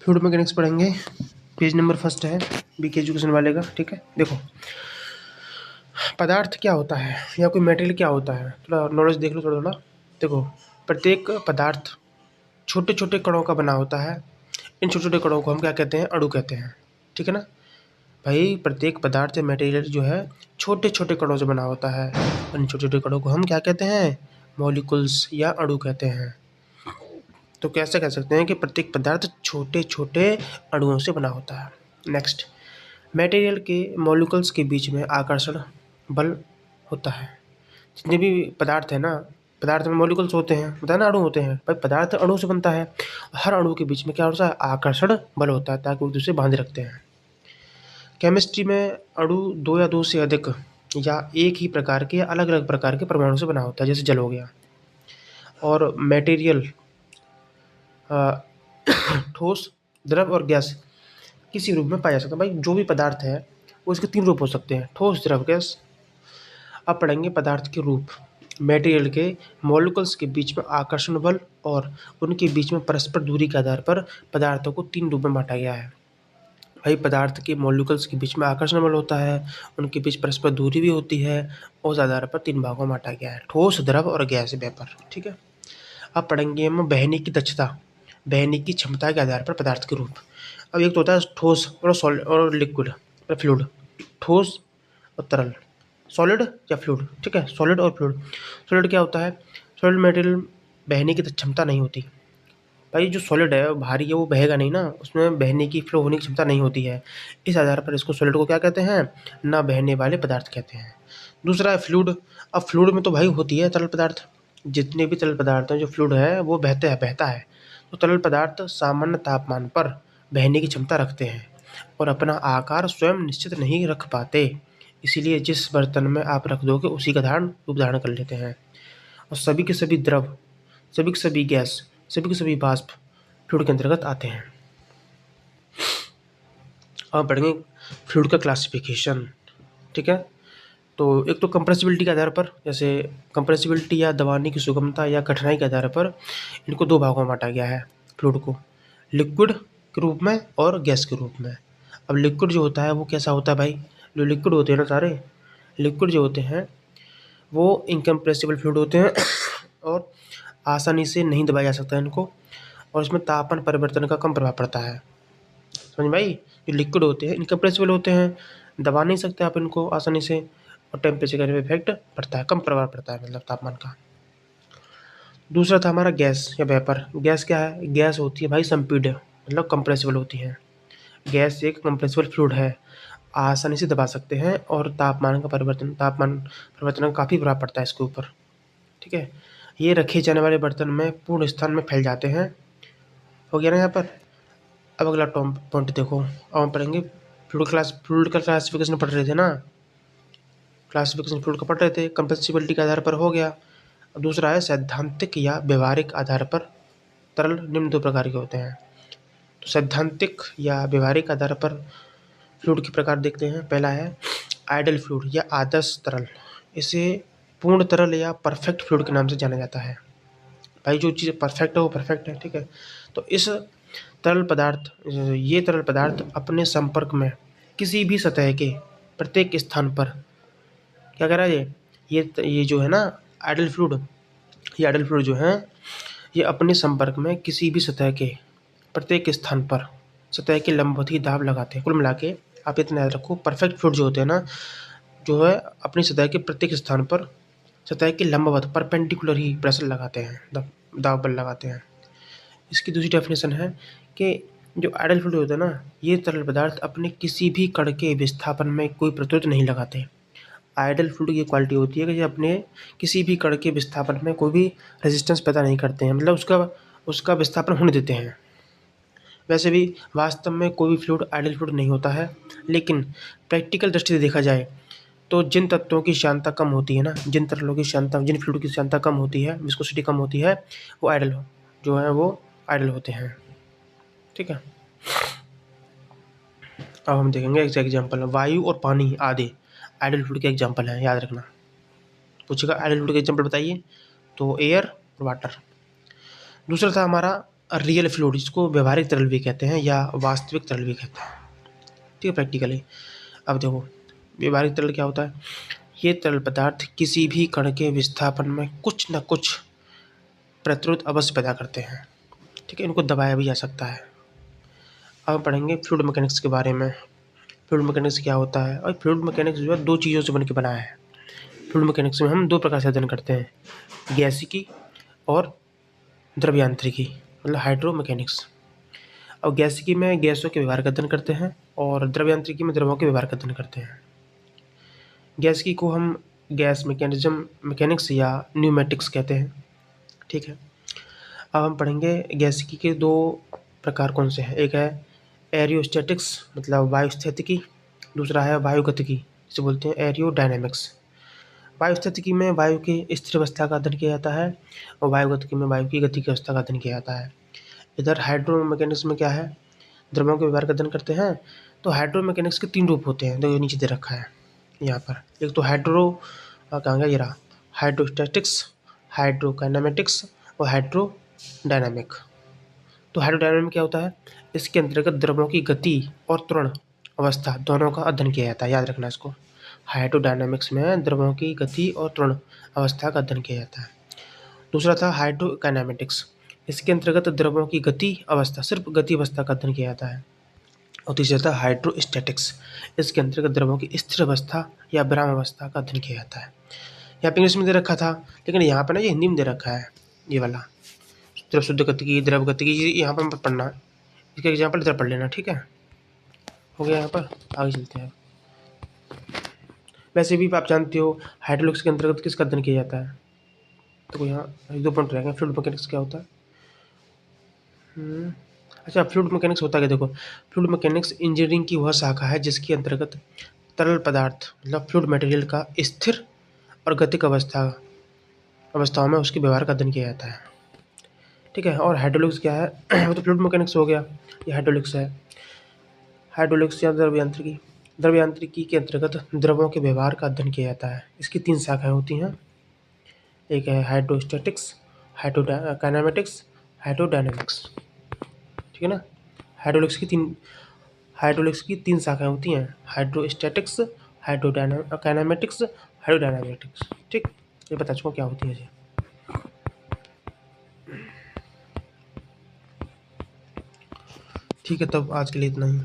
Fluid mechanics पढ़ेंगे। Page number first है BK education वाले का। ठीक है, देखो पदार्थ क्या होता है या कोई मटेरियल क्या होता है, थोड़ा नॉलेज देख लो थोड़ा थोड़ा। देखो प्रत्येक पदार्थ छोटे छोटे कणों का बना होता है। इन छोटे छोटे कणों को हम क्या कहते हैं? अणु कहते हैं। ठीक है ना भाई, प्रत्येक पदार्थ या मटेरियल जो है छोटे छोटे कणों से बना होता है। इन छोटे छोटे कणों को हम क्या कहते हैं? मॉलिक्यूल्स या अणु कहते हैं। तो कैसे कह सकते हैं कि प्रत्येक पदार्थ छोटे छोटे अणुओं से बना होता है। नेक्स्ट, मटेरियल के मॉलिक्यूल्स के बीच में आकर्षण बल होता है। जितने भी पदार्थ है ना, पदार्थ में मॉलिक्यूल्स होते हैं, बताया ना, अणु होते हैं भाई। पदार्थ अणु से बनता है। हर अणु के बीच में क्या होता है? आकर्षण बल होता है, ताकि वो एक दूसरे से बांधे रखते हैं। केमिस्ट्री में अणु दो या दो से अधिक या एक ही प्रकार के या अलग अलग प्रकार के परमाणु से बना होता है, जैसे जल हो गया। और मटेरियल ठोस, द्रव और गैस किसी रूप में पाया जा सकता है। भाई जो भी पदार्थ है वो इसके तीन रूप हो सकते हैं: ठोस, द्रव, गैस। अब पढ़ेंगे पदार्थ के रूप। मटेरियल के मॉलिक्यूल्स के बीच में आकर्षण बल और उनके बीच में परस्पर दूरी के आधार पर पदार्थों को तीन रूप में बांटा गया है। भाई पदार्थ के मॉलिक्यूल्स के बीच में आकर्षण बल होता है, उनके बीच परस्पर दूरी भी होती है, और उस आधार पर तीन भागों में बांटा गया है: ठोस, द्रव और गैस, वेपर। ठीक है, अब पढ़ेंगे हम बहने की दक्षता, बहने की क्षमता के आधार पर पदार्थ के रूप। अब एक तो होता है ठोस और सॉलिड और लिक्विड और फ्लूइड। ठोस और तरल, सॉलिड या फ्लूइड। ठीक है, सॉलिड और फ्लूइड। सॉलिड क्या होता है? सॉलिड मटेरियल बहने की क्षमता नहीं होती। भाई जो सॉलिड है भारी है, वो बहेगा नहीं ना, उसमें बहने की, फ्लो होने की क्षमता नहीं होती है। इस आधार पर इसको सॉलिड को क्या कहते हैं? ना बहने वाले पदार्थ कहते हैं। दूसरा है फ्लूइड। अब फ्लूइड में तो भाई होती है तरल पदार्थ। जितने भी तरल पदार्थ हैं, जो फ्लूइड है वो बहता है। तो तरल पदार्थ सामान्य तापमान पर बहने की क्षमता रखते हैं और अपना आकार स्वयं निश्चित नहीं रख पाते। इसीलिए जिस बर्तन में आप रख दोगे उसी का रूप धारण कर लेते हैं। और सभी के सभी द्रव, सभी के सभी गैस, सभी के सभी वाष्प फ्लूइड के अंतर्गत आते हैं। अब पढ़ेंगे फ्लूइड का क्लासिफिकेशन। ठीक है, तो एक तो कंप्रेसिबिलिटी के आधार पर, जैसे कंप्रेसिबिलिटी या दबाने की सुगमता या कठिनाई के आधार पर इनको दो भागों में बांटा गया है फ्लूइड को: लिक्विड के रूप में और गैस के रूप में। अब लिक्विड जो होता है वो कैसा होता है भाई? जो लिक्विड होते हैं ना सारे लिक्विड जो होते हैं वो इनकम्प्रेसिबल फ्लूइड होते हैं और आसानी से नहीं दबाया जा सकता है इनको, और इसमें तापमान परिवर्तन का कम प्रभाव पड़ता है। समझ भाई, जो लिक्विड होते हैं इनकम्प्रेसिबल होते हैं, दबा नहीं सकते आप इनको आसानी से, और टेम्परेचर का इफेक्ट पड़ता है, कम प्रभाव पड़ता है, मतलब तापमान का। दूसरा था हमारा गैस या वेपर। गैस क्या है? गैस होती है भाई संपीड्य, मतलब कंप्रेसिबल होती है। गैस एक कंप्रेसिबल फ्लूइड है, आसानी से दबा सकते हैं, और तापमान परिवर्तन का काफ़ी प्रभाव पड़ता है इसके ऊपर। ठीक है, ये रखे जाने वाले बर्तन में पूर्ण स्थान में फैल जाते हैं। हो गया ना यहाँ पर। अब अगला पॉइंट देखो, अब हम पढ़ेंगे फ्लूइड का क्लासिफिकेशन पढ़ रहे थे ना, क्लासिफिकेशन फ्लूइड का पढ़ रहे थे, कंप्रेसिबिलिटी के आधार पर हो गया। अब दूसरा है सैद्धांतिक या व्यवहारिक आधार पर तरल निम्न दो प्रकार के होते हैं। तो सैद्धांतिक या व्यवहारिक आधार पर फ्लूइड के प्रकार देखते हैं। पहला है आइडल फ्लूइड या आदर्श तरल। इसे पूर्ण तरल या परफेक्ट फ्लूइड के नाम से जाना जाता है। भाई जो चीज़ परफेक्ट है वो परफेक्ट है। ठीक है, तो इस ये तरल पदार्थ अपने संपर्क में किसी भी सतह के प्रत्येक स्थान पर क्या कर रहा है? ये जो है ना आइडल फ्लूइड, ये आइडल फ्लूइड जो है ये अपने संपर्क में किसी भी सतह के प्रत्येक स्थान पर सतह के लंबवत ही दाब लगाते हैं। कुल मिला के आप इतना याद रखो, परफेक्ट फ्लूइड जो होते हैं ना, जो है अपनी सतह के प्रत्येक स्थान पर सतह के लंबवत परपेंडिकुलर ही प्रेशर लगाते हैं, दाब बल लगाते हैं। इसकी दूसरी डेफिनेशन है कि जो आइडल फ्लूइड होता है ना, ये तरल पदार्थ अपने किसी भी कण के विस्थापन में कोई प्रतिरोध नहीं लगाते। आइडल फ्लूइड की क्वालिटी होती है कि ये अपने किसी भी कण के विस्थापन में कोई भी रेजिस्टेंस पैदा नहीं करते हैं, मतलब उसका विस्थापन होने देते हैं। वैसे भी वास्तव में कोई भी फ्लूइड आइडल फ्लूइड नहीं होता है, लेकिन प्रैक्टिकल दृष्टि से देखा जाए तो जिन तत्वों की श्यानता कम होती है ना, जिन तरलों की श्यानता, जिन फ्लूइड की श्यानता कम होती है, विस्कोसिटी कम होती है, वो आइडल होते हैं। ठीक है, अब हम देखेंगे एग्जाम्पल। वायु और पानी आदि आइडल फ्लूइड के एग्जाम्पल हैं, याद रखना। पूछेगा आइडल फ्लूइड के एग्जाम्पल बताइए, तो एयर और वाटर। दूसरा था हमारा रियल फ्लूइड, जिसको व्यवहारिक तरल भी कहते हैं या वास्तविक तरल भी कहते हैं। ठीक है, प्रैक्टिकली अब देखो व्यवहारिक तरल क्या होता है। ये तरल पदार्थ किसी भी कण के विस्थापन में कुछ न कुछ प्रतिरोध अवश्य पैदा करते हैं। ठीक है, इनको दबाया भी जा सकता है। अब हम पढ़ेंगे फ्लूइड मैकेनिक्स के बारे में। फ्लूइड मैकेनिक्स क्या होता है, और फ्लूइड मैकेनिक्स जो है दो चीज़ों से बन के बना है। फ्लूइड मैकेनिक्स में हम दो प्रकार से अध्ययन करते हैं, गैसिकी और द्रव्यांत्रिकी, मतलब हाइड्रो मैकेनिक्स। और गैसिकी में गैसों के व्यवहार का अध्ययन करते हैं और द्रव्यांत्रिकी में द्रवों के व्यवहार का अध्ययन करते हैं। गैसिकी को हम गैस मैकेनिक्स या न्यूमेटिक्स कहते हैं। ठीक है, अब हम पढ़ेंगे गैसिकी के दो प्रकार कौन से हैं। एक है एरियोस्टैटिक्स, मतलब वायुस्थितिकी। दूसरा है वायुगतिकी, जिसे बोलते हैं एरियोडायनेमिक्स। वायुस्थितिकी में वायु की स्थिर अवस्था का अध्ययन किया जाता है और वायुगतिकी में वायु की गति की अवस्था का अध्ययन किया जाता है। इधर हाइड्रो मैकेनिक्स में क्या है, द्रव्यों के व्यवहार का अध्ययन करते हैं। तो हाइड्रो मैकेनिक्स के 3 रूप होते हैं, जो नीचे दे रखा है यहाँ पर। एक तो कहाँ गया, ये रहा, हाइड्रोस्टैटिक्स, हाइड्रोकाइनेमेटिक्स और हाइड्रोडायनामिक। तो हाइड्रोडायनामिक क्या होता है, इसके अंतर्गत द्रव्यों की गति और त्वरण अवस्था दोनों का अध्ययन किया जाता है। याद रखना इसको, हाइड्रोडायनामिक्स में द्रव्यों की गति और त्वरण अवस्था का अध्ययन किया जाता है। दूसरा था हाइड्रोकाइनेमेटिक्स, इसके अंतर्गत द्रव्यों की गति अवस्था, सिर्फ गति अवस्था का अध्ययन किया जाता है। और तीसरा था हाइड्रोस्टैटिक्स, इसके अंतर्गत द्रव्यों की स्थिर अवस्था या विराम अवस्था का अध्ययन किया जाता है। यहाँ पे इंग्लिश में दे रखा था, लेकिन यहाँ पर ना ये हिंदी में दे रखा है, ये वाला द्रव शुद्ध गतिकी, द्रव गतिकी, यहाँ पर मत पढ़ना, इसका एग्जाम्पल इधर पढ़ लेना। ठीक है, हो गया, यहाँ पर आगे चलते हैं। वैसे भी आप जानते हो हाइड्रोलिक्स के अंतर्गत किसका अध्ययन किया जाता है। तो यहाँ 1-2 पॉइंट रहेंगे। फ्लूइड मैकेनिक्स क्या होता है। अच्छा, फ्लूइड मैकेनिक्स होता है क्या, देखो फ्लूइड मैकेनिक्स इंजीनियरिंग की वह शाखा है जिसके अंतर्गत तरल पदार्थ, मतलब फ्लूइड मटेरियल का स्थिर और गतिक अवस्थाओं में उसके व्यवहार का अध्ययन किया जाता है। ठीक है, और हाइड्रोलिक्स क्या है वो तो फ्लूइड मैकेनिक्स हो गया, ये हाइड्रोलिक्स है। हाइड्रोलिक्स या द्रव्यांत्रिकी, द्रव्यांत्रिकी के अंतर्गत द्रवों के व्यवहार का अध्ययन किया जाता है। इसकी 3 शाखाएं होती हैं, एक है हाइड्रोस्टैटिक्स, हाइड्रोकाइनेमेटिक्स, हाइड्रोडायनेमिक्स। ठीक है ना, हाइड्रोलिक्स की तीन शाखाएं होती हैं, हाइड्रोस्टैटिक्स, हाइड्रोकाइनेमेटिक्स, हाइड्रोडायनेमिक्स। ठीक, ये बता चुका क्या होती है जी। ठीक है, तब आज के लिए इतना ही।